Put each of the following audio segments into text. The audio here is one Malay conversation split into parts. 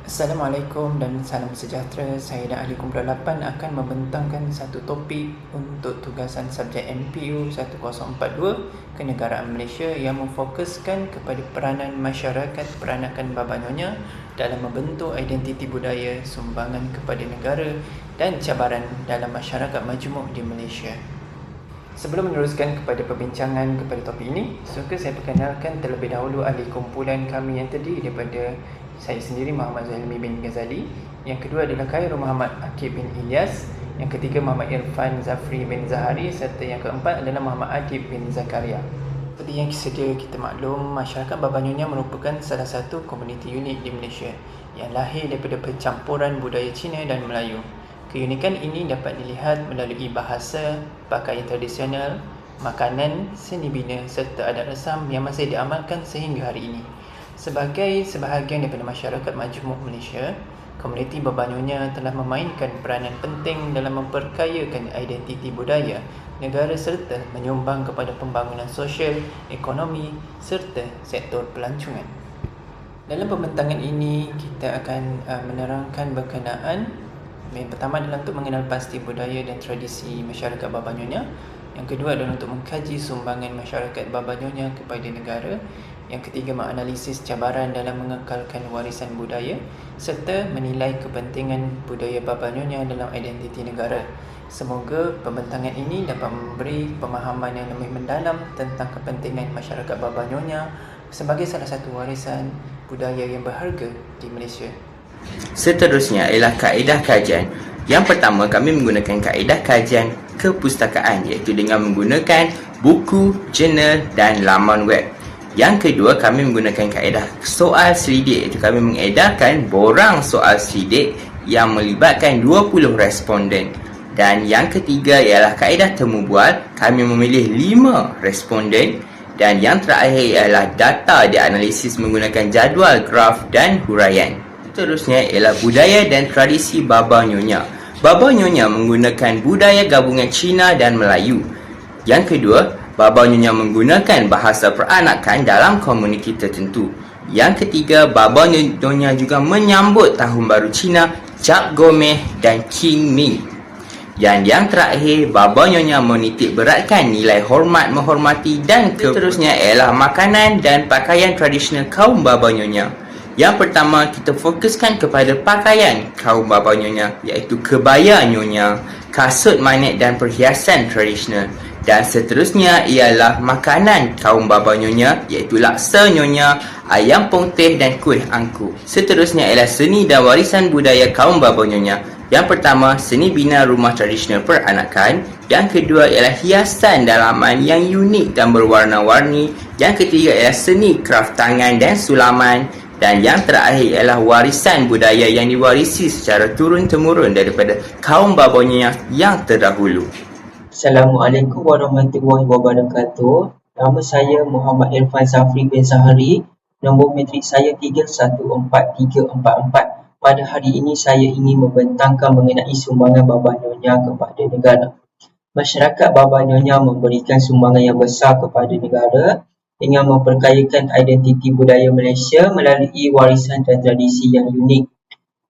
Assalamualaikum dan salam sejahtera. Saya dan ahli Kumpulan 8 akan membentangkan satu topik untuk tugasan subjek MPU 1042 Kenegaraan Malaysia yang memfokuskan kepada peranan masyarakat peranakan Baba Nyonya dalam membentuk identiti budaya, sumbangan kepada negara dan cabaran dalam masyarakat majmuk di Malaysia. Sebelum meneruskan kepada perbincangan kepada topik ini, suka saya perkenalkan terlebih dahulu ahli kumpulan kami yang terdiri daripada saya sendiri Muhammad Zalmi bin Ghazali, yang kedua adalah Khairul Muhammad Akib bin Ilyas, yang ketiga Muhammad Irfan Zafri bin Zahari, serta yang keempat adalah Muhammad Adib bin Zakaria. Seperti yang sedia kita maklum, masyarakat Baba Nyonya merupakan salah satu komuniti unik di Malaysia yang lahir daripada percampuran budaya Cina dan Melayu. Keunikan ini dapat dilihat melalui bahasa, pakaian tradisional, makanan, seni bina serta adat resam yang masih diamalkan sehingga hari ini. Sebagai sebahagian daripada masyarakat majmuk Malaysia, komuniti Baba Nyonya telah memainkan peranan penting dalam memperkayakan identiti budaya negara serta menyumbang kepada pembangunan sosial, ekonomi serta sektor pelancongan. Dalam pembentangan ini, kita akan menerangkan berkenaan yang pertama adalah untuk mengenal pasti budaya dan tradisi masyarakat Baba Nyonya. Yang kedua adalah untuk mengkaji sumbangan masyarakat Baba Nyonya kepada negara. Yang ketiga, menganalisis cabaran dalam mengekalkan warisan budaya serta menilai kepentingan budaya Baba Nyonya dalam identiti negara. Semoga pembentangan ini dapat memberi pemahaman yang lebih mendalam tentang kepentingan masyarakat Baba Nyonya sebagai salah satu warisan budaya yang berharga di Malaysia. Seterusnya ialah kaedah kajian. Yang pertama, kami menggunakan kaedah kajian kepustakaan, iaitu dengan menggunakan buku, jurnal dan laman web. Yang kedua, kami menggunakan kaedah soal selidik, iaitu kami mengedarkan borang soal selidik yang melibatkan 20 responden. Dan yang ketiga ialah kaedah temu bual, kami memilih 5 responden. Dan yang terakhir ialah data dianalisis menggunakan jadual, graf dan huraian. Seterusnya ialah budaya dan tradisi Baba Nyonya. Baba Nyonya menggunakan budaya gabungan Cina dan Melayu. Yang kedua, Baba Nyonya menggunakan bahasa peranakan dalam komuniti tertentu. Yang ketiga, Baba Nyonya juga menyambut Tahun Baru Cina, Cap Gomeh dan King Ming. Dan yang terakhir, Baba Nyonya menitik beratkan nilai hormat, menghormati dan seterusnya ialah makanan dan pakaian tradisional kaum Baba Nyonya. Yang pertama, kita fokuskan kepada pakaian kaum Baba Nyonya, iaitu kebaya Nyonya, kasut manet dan perhiasan tradisional. Dan seterusnya ialah makanan kaum Baba Nyonya, iaitu laksa Nyonya, ayam pongteh dan kuih angku. Seterusnya ialah seni dan warisan budaya kaum Baba Nyonya. Yang pertama, seni bina rumah tradisional peranakan. Yang kedua ialah hiasan dalaman yang unik dan berwarna-warni. Yang ketiga ialah seni kraf tangan dan sulaman. Dan yang terakhir ialah warisan budaya yang diwarisi secara turun-temurun daripada kaum Baba Nyonya yang terdahulu. Assalamualaikum warahmatullahi wabarakatuh. Nama saya Muhammad Irfan Zafri bin Zahari. Nombor matrik saya 314344. Pada hari ini saya ingin membentangkan mengenai sumbangan Baba Nyonya kepada negara. Masyarakat Baba Nyonya memberikan sumbangan yang besar kepada negara dengan memperkayakan identiti budaya Malaysia melalui warisan dan tradisi yang unik.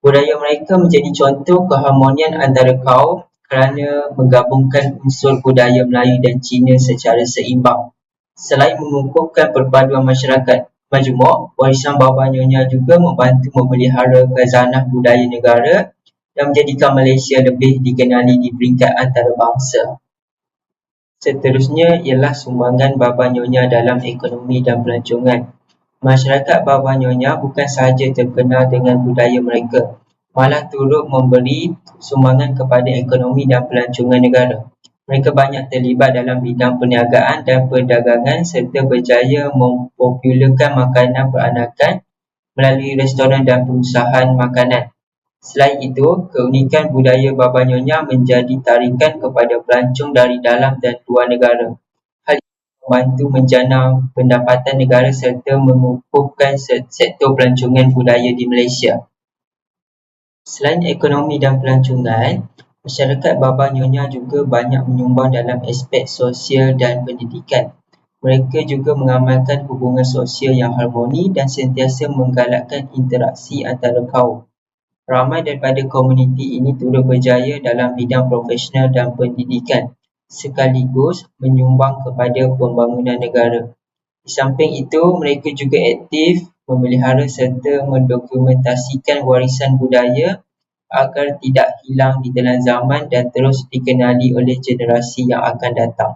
Budaya mereka menjadi contoh keharmonian antara kaum kerana menggabungkan unsur budaya Melayu dan Cina secara seimbang. Selain mengukuhkan perpaduan masyarakat majmuk, warisan Baba Nyonya juga membantu memelihara khazanah budaya negara dan menjadikan Malaysia lebih dikenali di peringkat antarabangsa. Seterusnya ialah sumbangan Baba Nyonya dalam ekonomi dan pelancongan. Masyarakat Baba Nyonya bukan sahaja terkenal dengan budaya mereka, malah turut memberi sumbangan kepada ekonomi dan pelancongan negara. Mereka banyak terlibat dalam bidang perniagaan dan perdagangan serta berjaya mempopularkan makanan peranakan melalui restoran dan perusahaan makanan. Selain itu, keunikan budaya Baba Nyonya menjadi tarikan kepada pelancong dari dalam dan luar negara. Hal ini membantu menjana pendapatan negara serta mengukuhkan sektor pelancongan budaya di Malaysia. Selain ekonomi dan pelancongan, masyarakat Baba Nyonya juga banyak menyumbang dalam aspek sosial dan pendidikan. Mereka juga mengamalkan hubungan sosial yang harmoni dan sentiasa menggalakkan interaksi antara kaum. Ramai daripada komuniti ini turut berjaya dalam bidang profesional dan pendidikan, sekaligus menyumbang kepada pembangunan negara. Di samping itu, mereka juga aktif memelihara serta mendokumentasikan warisan budaya agar tidak hilang di telan zaman dan terus dikenali oleh generasi yang akan datang.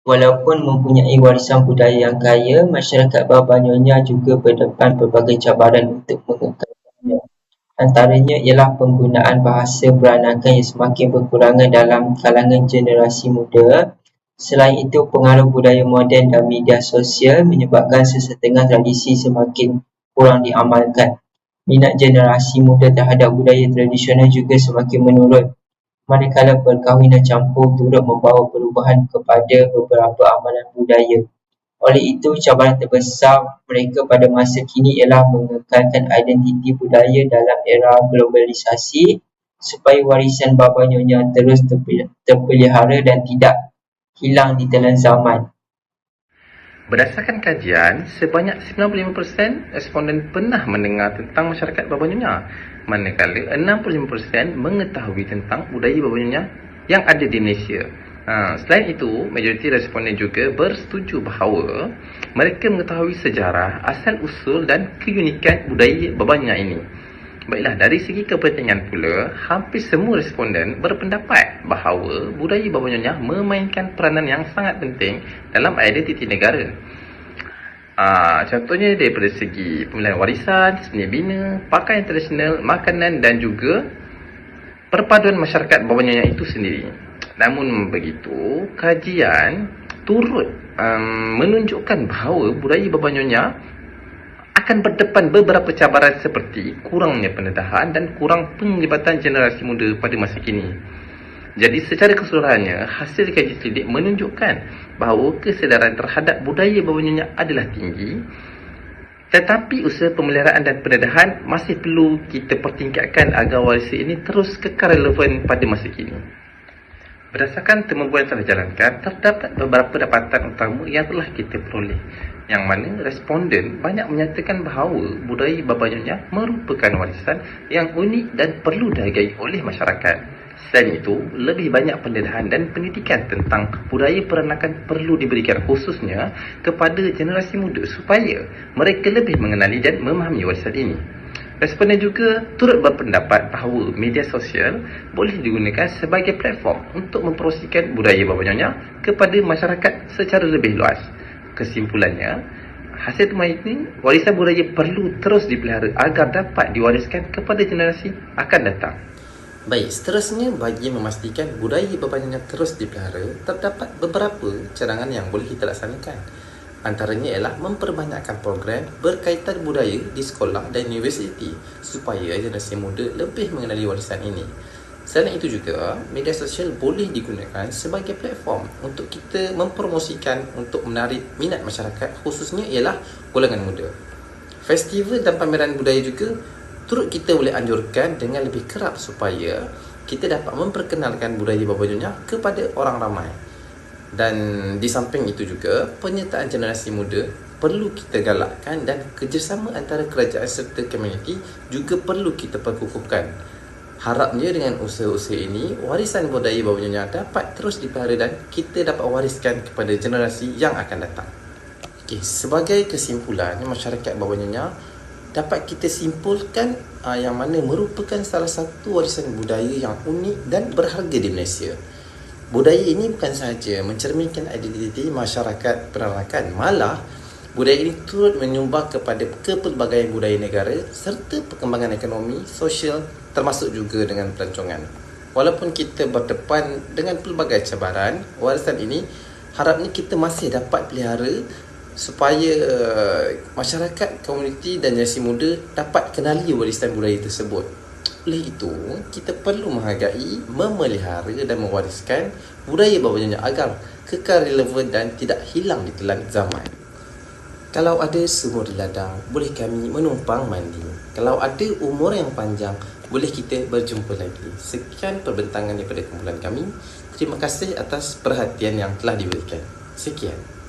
Walaupun mempunyai warisan budaya yang kaya, masyarakat Baba Nyonya juga berdepan pelbagai cabaran untuk mengekalkannya. Antaranya ialah penggunaan bahasa peranakan yang semakin berkurangan dalam kalangan generasi muda. Selain itu, pengaruh budaya moden dan media sosial menyebabkan sesetengah tradisi semakin kurang diamalkan. Minat generasi muda terhadap budaya tradisional juga semakin menurun, manakala perkahwinan campur turut membawa perubahan kepada beberapa amalan budaya. Oleh itu, cabaran terbesar mereka pada masa kini ialah mengekalkan identiti budaya dalam era globalisasi supaya warisan Baba Nyonya terus terpelihara dan tidak hilang di telan zaman. Berdasarkan kajian, sebanyak 95% responden pernah mendengar tentang masyarakat Baba Nyonya, manakala 65% mengetahui tentang budaya Baba Nyonya yang ada di Malaysia. Selain itu, majoriti responden juga bersetuju bahawa mereka mengetahui sejarah, asal-usul dan keunikan budaya Baba Nyonya ini. Baiklah, dari segi kepentingan pula, hampir semua responden berpendapat bahawa budaya Baba Nyonya memainkan peranan yang sangat penting dalam identiti negara. Contohnya daripada segi pemilihan warisan, seni bina, pakaian tradisional, makanan dan juga perpaduan masyarakat Baba Nyonya itu sendiri. Namun begitu, kajian turut menunjukkan bahawa budaya Baba Nyonya akan berdepan beberapa cabaran seperti kurangnya pendedahan dan kurang penglibatan generasi muda pada masa kini. Jadi secara keseluruhannya, hasil kajian selidik menunjukkan bahawa kesedaran terhadap budaya Baba Nyonya adalah tinggi, tetapi usaha pemeliharaan dan pendedahan masih perlu kita pertingkatkan agar warisan ini terus kekal relevan pada masa kini. Berdasarkan temubuan yang telah dijalankan, terdapat beberapa dapatan utama yang telah kita peroleh, yang mana responden banyak menyatakan bahawa budaya Baba Nyonya merupakan warisan yang unik dan perlu dihargai oleh masyarakat. Selain itu, lebih banyak pendedahan dan pendidikan tentang budaya peranakan perlu diberikan khususnya kepada generasi muda supaya mereka lebih mengenali dan memahami warisan ini. Responden juga turut berpendapat bahawa media sosial boleh digunakan sebagai platform untuk mempromosikan budaya Baba Nyonya kepada masyarakat secara lebih luas. Kesimpulannya, hasil temuan ini, warisan budaya perlu terus dipelihara agar dapat diwariskan kepada generasi akan datang. Baik, seterusnya bagi memastikan budaya Baba Nyonya terus dipelihara, terdapat beberapa cadangan yang boleh kita laksanakan. Antaranya ialah memperbanyakkan program berkaitan budaya di sekolah dan universiti supaya generasi muda lebih mengenali warisan ini. Selain itu juga, media sosial boleh digunakan sebagai platform untuk kita mempromosikan untuk menarik minat masyarakat, khususnya ialah golongan muda. Festival dan pameran budaya juga turut kita boleh anjurkan dengan lebih kerap supaya kita dapat memperkenalkan budaya Baba Nyonya kepada orang ramai. Dan di samping itu juga, penyertaan generasi muda perlu kita galakkan dan kerjasama antara kerajaan serta komuniti juga perlu kita perkukuhkan. Harapnya dengan usaha-usaha ini, warisan budaya Baba Nyonya dapat terus dipelihara dan kita dapat wariskan kepada generasi yang akan datang. Okey, sebagai kesimpulan, masyarakat Baba Nyonya dapat kita simpulkan yang mana merupakan salah satu warisan budaya yang unik dan berharga di Malaysia. Budaya ini bukan sahaja mencerminkan identiti masyarakat peranakan, malah budaya ini turut menyumbang kepada kepelbagaian budaya negara serta perkembangan ekonomi, sosial termasuk juga dengan pelancongan. Walaupun kita berdepan dengan pelbagai cabaran, warisan ini harapnya kita masih dapat pelihara supaya masyarakat, komuniti dan generasi muda dapat kenali warisan budaya tersebut. Oleh itu, kita perlu menghargai, memelihara dan mewariskan budaya Baba Nyonya agar kekal relevan dan tidak hilang di telan zaman. Kalau ada sumur di ladang, boleh kami menumpang mandi. Kalau ada umur yang panjang, boleh kita berjumpa lagi. Sekian perbentangan daripada kumpulan kami. Terima kasih atas perhatian yang telah diberikan. Sekian.